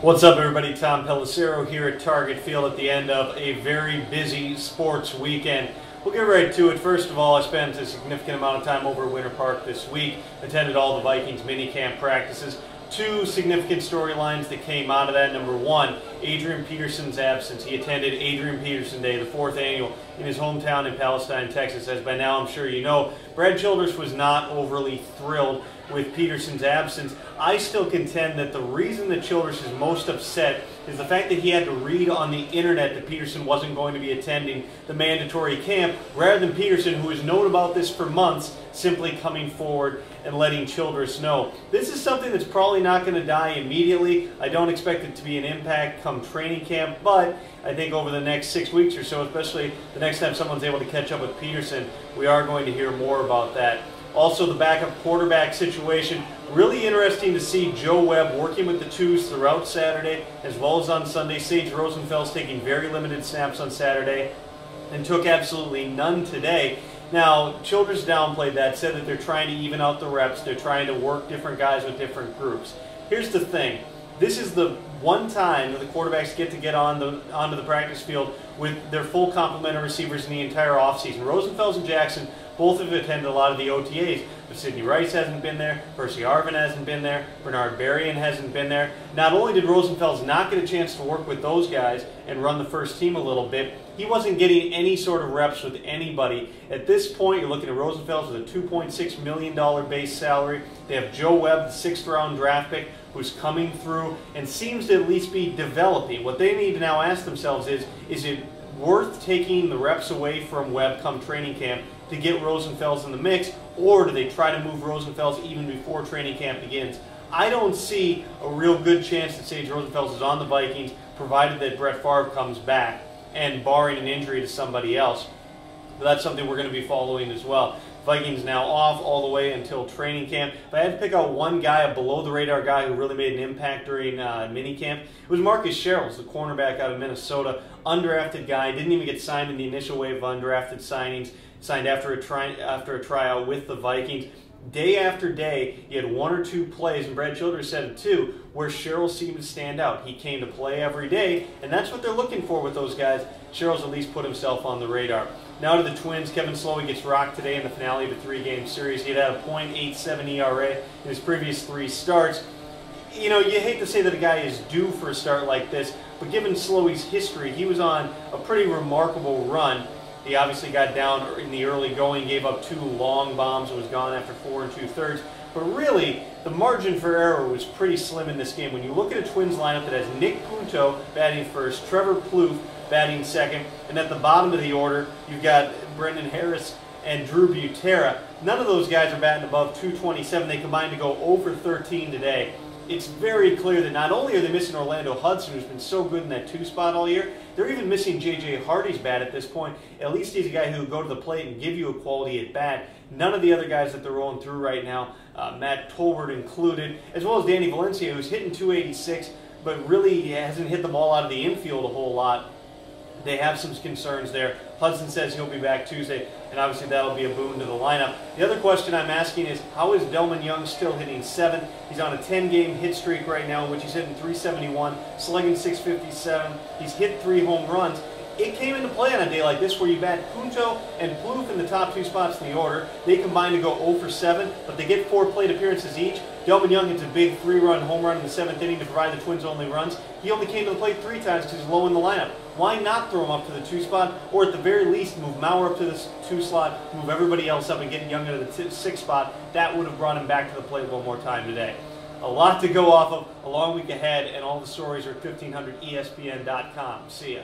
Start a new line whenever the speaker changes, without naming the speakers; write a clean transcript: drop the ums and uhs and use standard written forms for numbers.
What's up, everybody? Tom Pelissero here at Target Field at the end of a very busy sports weekend. We'll get right to it. First of all, I spent a significant amount of time over at Winter Park this week, attended all the Vikings minicamp practices. Two significant storylines that came out of that. Number one, Adrian Peterson's absence. He attended Adrian Peterson Day, the 4th annual, in his hometown in Palestine, Texas. As by now I'm sure you know, Brad Childress was not overly thrilled with Peterson's absence. I still contend that the reason that Childress is most upset is the fact that he had to read on the internet that Peterson wasn't going to be attending the mandatory camp, rather than Peterson, who has known about this for months, simply coming forward and letting Childress know. This is something that's probably not going to die immediately. I don't expect it to be an impact come training camp, but I think over the next 6 weeks or so, especially the next time someone's able to catch up with Peterson, we are going to hear more about that. Also, the backup quarterback situation, really interesting to see Joe Webb working with the twos throughout Saturday as well as on Sunday. Sage Rosenfels taking very limited snaps on Saturday and took absolutely none today. Now, Childress downplayed that, said that they're trying to even out the reps, they're trying to work different guys with different groups. Here's the thing. This is the one time that the quarterbacks get onto the practice field with their full complement of receivers in the entire offseason. Rosenfels and Jackson both have attended a lot of the OTAs, but Sidney Rice hasn't been there, Percy Arvin hasn't been there, Bernard Berrien hasn't been there. Not only did Rosenfels not get a chance to work with those guys and run the first team a little bit, he wasn't getting any sort of reps with anybody. At this point, you're looking at Rosenfels with a $2.6 million base salary. They have Joe Webb, the 6th-round draft pick, who's coming through and seems to at least be developing. What they need to now ask themselves is it worth taking the reps away from Webb come training camp to get Rosenfels in the mix, or do they try to move Rosenfels even before training camp begins? I don't see a real good chance that Sage Rosenfels is on the Vikings, provided that Brett Favre comes back, and barring an injury to somebody else. But that's something we're going to be following as well. Vikings now off all the way until training camp. If I had to pick out one guy, a below-the-radar guy who really made an impact during minicamp, it was Marcus Sherrills, the cornerback out of Minnesota. Undrafted guy, didn't even get signed in the initial wave of undrafted signings, signed after a tryout with the Vikings. Day after day, he had one or two plays, and Brad Childress said it too, where Sherrills seemed to stand out. He came to play every day, and that's what they're looking for with those guys. Sherrills at least put himself on the radar. Now to the Twins. Kevin Slowey gets rocked today in the finale of a 3-game series. He had a .87 ERA in his previous 3 starts. You know, you hate to say that a guy is due for a start like this, but given Slowey's history, he was on a pretty remarkable run. He obviously got down in the early going, gave up 2 long bombs, and was gone after 4 2/3. But really, the margin for error was pretty slim in this game. When you look at a Twins lineup that has Nick Punto batting first, Trevor Plouffe batting second, and at the bottom of the order, you've got Brendan Harris and Drew Butera. None of those guys are batting above 227. They combined to go over 13 today. It's very clear that not only are they missing Orlando Hudson, who's been so good in that 2 spot all year, they're even missing J.J. Hardy's bat at this point. At least he's a guy who will go to the plate and give you a quality at bat. None of the other guys that they're rolling through right now, Matt Tolbert included, as well as Danny Valencia, who's hitting 286, but really hasn't hit the ball out of the infield a whole lot. They have some concerns there. Hudson says he'll be back Tuesday, and obviously that'll be a boon to the lineup. The other question I'm asking is, how is Delman Young still hitting 7? He's on a 10-game hit streak right now, in which he's hitting .371, slugging .657. He's hit 3 home runs. It came into play on a day like this where you bat Punto and Plouffe in the top 2 spots in the order. They combine to go 0 for 7, but they get 4 plate appearances each. Delman Young hits a big 3-run home run in the 7th inning to provide the Twins' only runs. He only came to the plate 3 times because he's low in the lineup. Why not throw him up to the 2 spot, or at the very least move Mauer up to the 2 slot, move everybody else up and get Young into the 6 spot? That would have brought him back to the plate one more time today. A lot to go off of, a long week ahead, and all the stories are at 1500ESPN.com. See ya.